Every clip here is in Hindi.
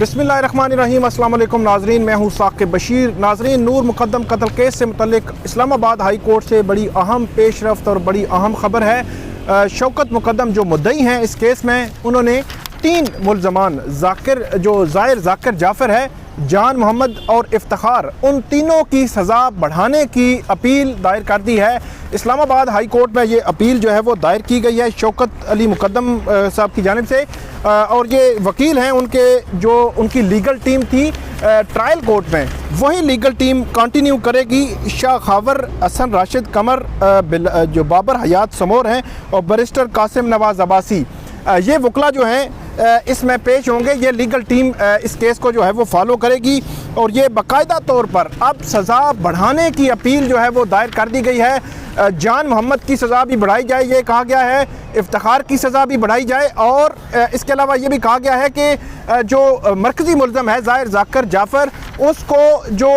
बिस्मिल्लाहिर्रहमानिर्रहीम। अस्सलाम वालेकुम नाजरीन, मैं हूँ साकिब बशीर। नाजरीन, नूर मुकद्दम कत्ल केस से मुतल्लिक इस्लामाबाद हाई कोर्ट से बड़ी अहम पेशरफ्त और बड़ी अहम खबर है। शौकत मुकद्दम जो मुद्दई हैं इस केस में, उन्होंने 3 मुल्ज़मान ज़ाहिर ज़ाकिर जाफ़र है, जान मोहम्मद और इफ्तिखार, उन तीनों की सज़ा बढ़ाने की अपील दायर कर दी है। इस्लामाबाद हाई कोर्ट में ये अपील जो है वो दायर की गई है शौकत अली मुकद्दम साहब की जानिब से, और ये वकील हैं उनके, जो उनकी लीगल टीम थी ट्रायल कोर्ट में, वही लीगल टीम कंटिन्यू करेगी। शाह खावर, हसन राशिद कमर, जो बाबर हयात समोर हैं, और बैरिस्टर कासिम नवाज़ अब्बासी, ये वकला जो हैं इसमें पेश होंगे। ये लीगल टीम इस केस को जो है वो फॉलो करेगी, और ये बाकायदा तौर पर अब सज़ा बढ़ाने की अपील जो है वो दायर कर दी गई है। जान मोहम्मद की सज़ा भी बढ़ाई जाए, ये कहा गया है, इफ्तिखार की सज़ा भी बढ़ाई जाए, और इसके अलावा ये भी कहा गया है कि जो मरकज़ी मुल्ज़म है ज़ाहिर ज़ाकिर जाफ़र, उसको जो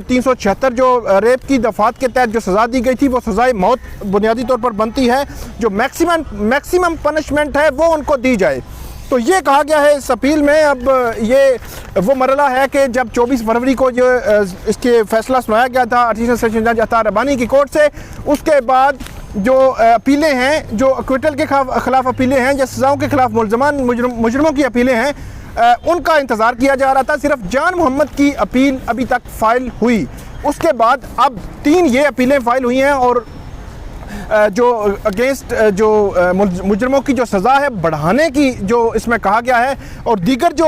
376 जो रेप की दफ़ात के तहत जो सज़ा दी गई थी वो सज़ाए मौत बुनियादी तौर पर बनती है। जो मैक्सिमम पनिशमेंट है वो उनको दी जाए। तो ये कहा गया है इस अपील में। अब ये वो मरला है कि जब 24 फरवरी को जो इसके फैसला सुनाया गया था एडिशनल सेशन जज अता रबानी की कोर्ट से, उसके बाद जो अपीलें हैं, जो एक्विटल के खिलाफ अपीलें हैं या सज़ाओं के खिलाफ मुजरमों की अपीलें हैं, उनका इंतज़ार किया जा रहा था। सिर्फ जान मोहम्मद की अपील अभी तक फ़ाइल हुई, उसके बाद अब 3 ये अपीलें फ़ाइल हुई हैं, और जो अगेंस्ट जो मुजरमों की जो सज़ा है बढ़ाने की जो इसमें कहा गया है, और दीगर जो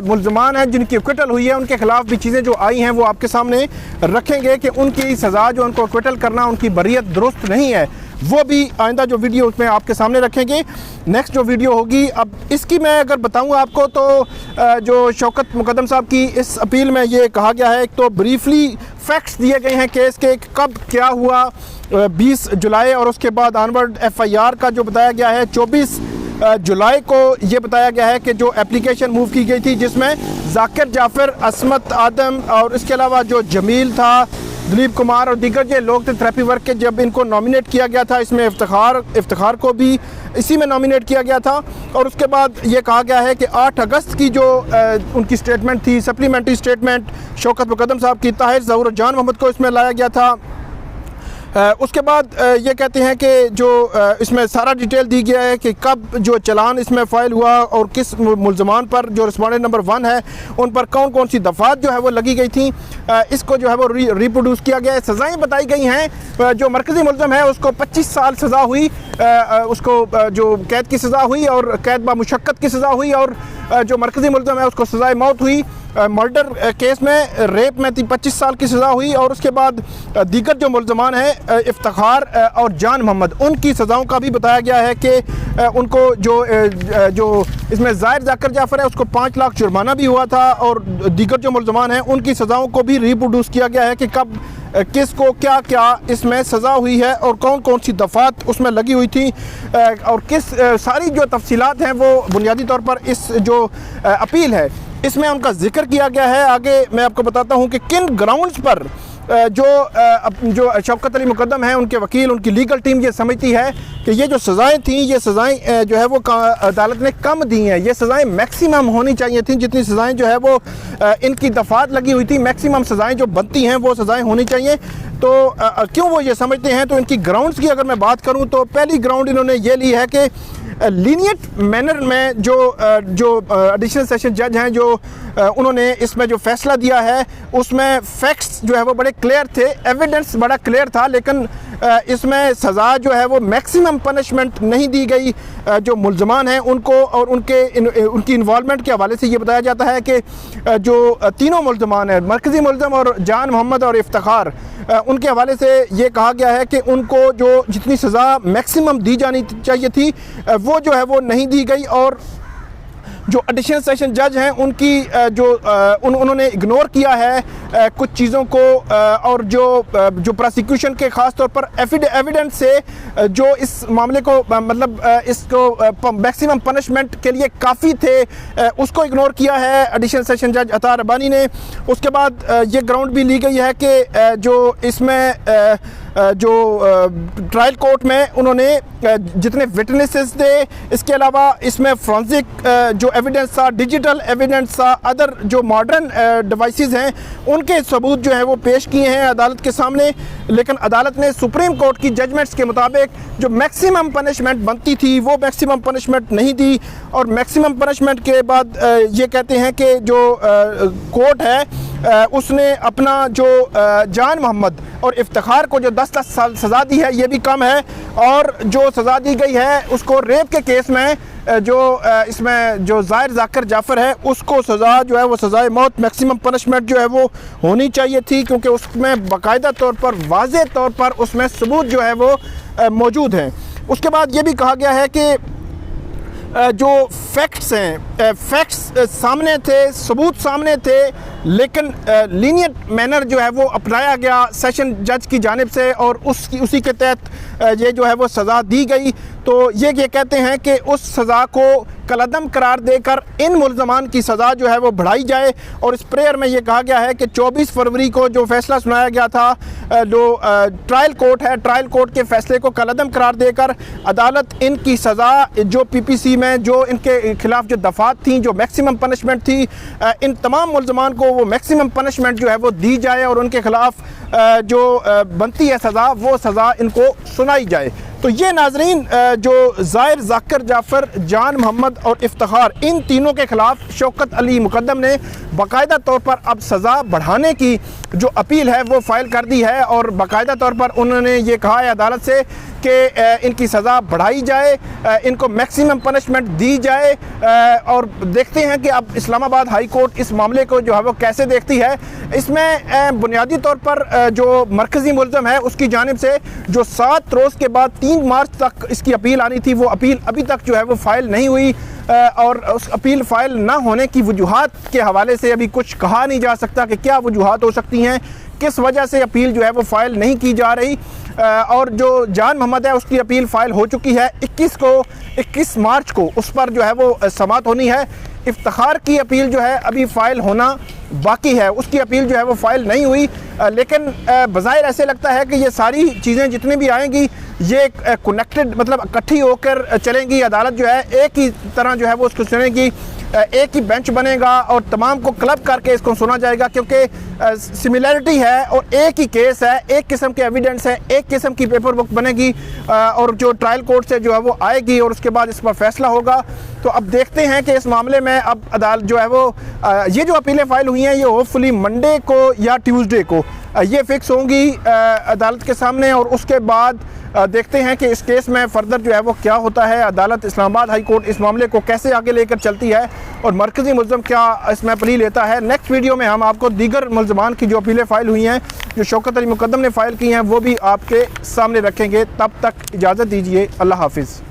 मुल्ज़मान हैं जिनकी एक्विटल हुई है उनके खिलाफ भी चीज़ें जो आई हैं वो आपके सामने रखेंगे कि उनकी सज़ा जो उनको एक्विटल करना, उनकी बरियत दुरुस्त नहीं है, वो भी आइंदा जो वीडियो उसमें आपके सामने रखेंगे। नेक्स्ट जो वीडियो होगी, अब इसकी मैं अगर बताऊं आपको तो जो शौकत मुकद्दम साहब की इस अपील में ये कहा गया है, एक तो ब्रीफली फैक्ट्स दिए गए हैं केस के, कब क्या हुआ 20 जुलाई, और उसके बाद ऑनवर्ड FIR का जो बताया गया है 24 जुलाई को ये बताया गया है कि जो एप्लीकेशन मूव की गई थी जिसमें ज़ाकिर जाफ़र, असमत आदम, और इसके अलावा जो जमील था, दिलीप कुमार और दीगर जो लोग थे थेरेपी वर्क के, जब इनको नॉमिनेट किया गया था, इसमें इफ्तिखार को भी इसी में नॉमिनेट किया गया था। और उसके बाद ये कहा गया है कि 8 अगस्त की जो उनकी स्टेटमेंट थी, सप्लीमेंट्री स्टेटमेंट शौकत मुकद्दम साहब की, ताहिर ज़हूर और जान मोहम्मद को इसमें लाया गया था। उसके बाद ये कहते हैं कि जो इसमें सारा डिटेल दी गया है कि कब जो चलान इसमें फ़ाइल हुआ और किस मुल्ज़मान पर, जो रिस्पोंडेंट नंबर 1 है, उन पर कौन कौन सी दफ़ात जो है वो लगी गई थी। इसको जो है वो रिप्रोड्यूस किया गया है। सज़ाएँ बताई गई हैं। जो मरकज़ी मुल्ज़म है उसको 25 साल सज़ा हुई, उसको जो कैद की सज़ा हुई और कैद बा मुशक्क़त की सज़ा हुई, और जो मरकज़ी मुल्ज़म है उसको सज़ाए मौत हुई। मर्डर केस में, रेप में 25 साल की सज़ा हुई, और उसके बाद दीगर जो मुल्ज़मान हैं इफ्तिखार और जान मोहम्मद, उनकी सज़ाओं का भी बताया गया है कि उनको जो इसमें ज़ाहिर ज़ाकिर जाफ़र है उसको 5 लाख जुर्माना भी हुआ था, और दीगर जो मुल्ज़मान हैं उनकी सज़ाओं को भी रिप्रोड्यूस किया गया है कि कब किसको क्या क्या इसमें सज़ा हुई है और कौन कौन सी दफ़ात उसमें लगी हुई थी, और किस सारी जो तफसीलात हैं वो बुनियादी तौर पर इस जो अपील है इसमें उनका जिक्र किया गया है। आगे मैं आपको बताता हूँ कि किन ग्राउंड्स पर जो शौकत अली मुकद्दम हैं, उनके वकील, उनकी लीगल टीम ये समझती है कि ये जो सज़ाएँ थीं, ये सज़ाएँ जो है वो अदालत ने कम दी हैं। ये सज़ाएँ मैक्सिमम होनी चाहिए थी, जितनी सज़ाएँ जो है वो इनकी दफ़ात लगी हुई थी, मैक्सिमम सज़ाएँ जो बनती हैं वो सज़ाएँ होनी चाहिए। तो क्यों वो ये समझते हैं, तो इनकी ग्राउंड्स की अगर मैं बात करूँ तो पहली ग्राउंड इन्होंने ये ली है कि लीनियट मैनर में जो एडिशनल सेशन जज हैं, जो उन्होंने इसमें जो फ़ैसला दिया है उसमें फैक्ट्स जो है वो बड़े क्लियर थे, एविडेंस बड़ा क्लियर था, लेकिन इसमें सज़ा जो है वो मैक्सिमम पनिशमेंट नहीं दी गई जो मुल्ज़मान हैं उनको, और उनकी इन्वॉल्वमेंट के हवाले से ये बताया जाता है कि जो तीनों मुल्ज़मान हैं, मरकज़ी मुल्ज़म और जान मोहम्मद और इफ्तिखार, उनके हवाले से ये कहा गया है कि उनको जो जितनी सज़ा मैक्सिमम दी जानी चाहिए थी वो जो है वो नहीं दी गई, और जो एडिशनल सेशन जज हैं उनकी उन्होंने इग्नोर किया है कुछ चीज़ों को, और जो प्रोसिक्यूशन के ख़ास तौर पर एविडेंस से जो इस मामले को मतलब इसको मैक्सिमम पनिशमेंट के लिए काफ़ी थे, उसको इग्नोर किया है एडिशनल सेशन जज अता रबानी ने। उसके बाद ये ग्राउंड भी ली गई है कि जो इसमें जो ट्रायल कोर्ट में उन्होंने जितने विटनेसेस थे, इसके अलावा इसमें फोरेंसिक जो एविडेंस था, डिजिटल एविडेंस था, अदर जो मॉडर्न डिवाइसेस हैं, उनके सबूत जो है वो पेश किए हैं अदालत के सामने। लेकिन अदालत ने सुप्रीम कोर्ट की जजमेंट्स के मुताबिक जो मैक्सिमम पनिशमेंट बनती थी वो मैक्सिमम पनिशमेंट नहीं दी, और मैक्सिमम पनिशमेंट के बाद ये कहते हैं कि जो कोर्ट है उसने अपना जो जान मोहम्मद और इफ्तिखार को जो 10-10 साल सज़ा दी है ये भी कम है, और जो सज़ा दी गई है उसको रेप के केस में जो इसमें जो ज़ाहिर ज़ाकिर जाफ़र है उसको सज़ा जो है वो सज़ाए मौत मैक्सिमम पनिशमेंट जो है वो होनी चाहिए थी, क्योंकि उसमें बाकायदा तौर पर वाज़े तौर पर उसमें सबूत जो है वो मौजूद हैं। उसके बाद ये भी कहा गया है कि जो फैक्ट्स हैं, फैक्ट्स सामने थे, सबूत सामने थे, लेकिन लीनियंट मैनर जो है वो अपनाया गया सेशन जज की जानिब से, और उसी के तहत ये जो है वो सज़ा दी गई। तो ये कहते हैं कि उस सज़ा को कलअदम करार देकर इन मुल्ज़मान की सज़ा जो है वो बढ़ाई जाए। और इस प्रेयर में ये कहा गया है कि 24 फरवरी को जो फ़ैसला सुनाया गया था, जो ट्रायल कोर्ट है, ट्रायल कोर्ट के फ़ैसले को कलअदम करार देकर अदालत इनकी सज़ा जो PPC में जो इनके ख़िलाफ़ जो दफ़ात थी, जो मैक्सिमम पनिशमेंट थी, इन तमाम मुल्ज़मान को वो मैक्सिमम पनिशमेंट जो है वो दी जाए, और उनके ख़िलाफ़ जो बनती है सज़ा वो सज़ा इनको सुनाई जाए। तो ये नाजरीन जो ज़ाहिर ज़ाकिर जाफ़र, जान मोहम्मद और इफ्तिखार, इन तीनों के ख़िलाफ़ शौकत अली मुक़द्दम ने बाकायदा तौर पर अब सज़ा बढ़ाने की जो अपील है वो फ़ाइल कर दी है, और बाकायदा तौर पर उन्होंने ये कहा है अदालत से कि इनकी सज़ा बढ़ाई जाए, इनको मैक्सिमम पनिशमेंट दी जाए। और देखते हैं कि अब इस्लामाबाद हाई कोर्ट इस मामले को जो है वो कैसे देखती है। इसमें बुनियादी तौर पर जो मरकज़ी मुल्ज़म है उसकी जानिब से जो 7 रोज़ के बाद 3 मार्च तक इसकी अपील आनी थी, वो अपील अभी तक जो है वो फ़ाइल नहीं हुई, और उस अपील फ़ाइल ना होने की वजूहात के हवाले से अभी कुछ कहा नहीं जा सकता कि क्या वजूहात हो सकती हैं, किस वजह से अपील जो है वो फ़ाइल नहीं की जा रही। और जो जान मोहम्मद है उसकी अपील फ़ाइल हो चुकी है 21 मार्च को, उस पर जो है वो समाअत होनी है। इफ्तिखार की अपील जो है अभी फ़ाइल होना बाकी है, उसकी अपील जो है वो फ़ाइल नहीं हुई, लेकिन बज़ाहिर ऐसे लगता है कि ये सारी चीज़ें जितनी भी आएंगी ये कनेक्टेड, मतलब इकट्ठी होकर चलेंगी। अदालत जो है एक ही तरह जो है वो उसको सुनेगी, एक ही बेंच बनेगा और तमाम को क्लब करके इसको सुना जाएगा, क्योंकि सिमिलरिटी है और एक ही केस है, एक किस्म के एविडेंस है, एक किस्म की पेपर बुक बनेगी, और जो ट्रायल कोर्ट से जो है वो आएगी और उसके बाद इस पर फैसला होगा। तो अब देखते हैं कि इस मामले में अब अदालत जो है वो ये जो अपीलें फ़ाइल हुई हैं ये होपफुली मंडे को या ट्यूसडे को ये फ़िक्स होंगी अदालत के सामने, और उसके बाद देखते हैं कि इस केस में फ़र्दर जो है वो क्या होता है। अदालत इस्लामाबाद हाई कोर्ट इस मामले को कैसे आगे लेकर चलती है और मरकज़ी मुल्ज़म क्या इसमें प्ली लेता है। नेक्स्ट वीडियो में हम आपको दीगर मुल्ज़मान की जो अपीलें फ़ाइल हुई हैं, जो शौकत अली मुक़द्दम ने फ़ाइल की हैं, वो भी आपके सामने रखेंगे। तब तक इजाज़त दीजिए। अल्लाह हाफ़िज़।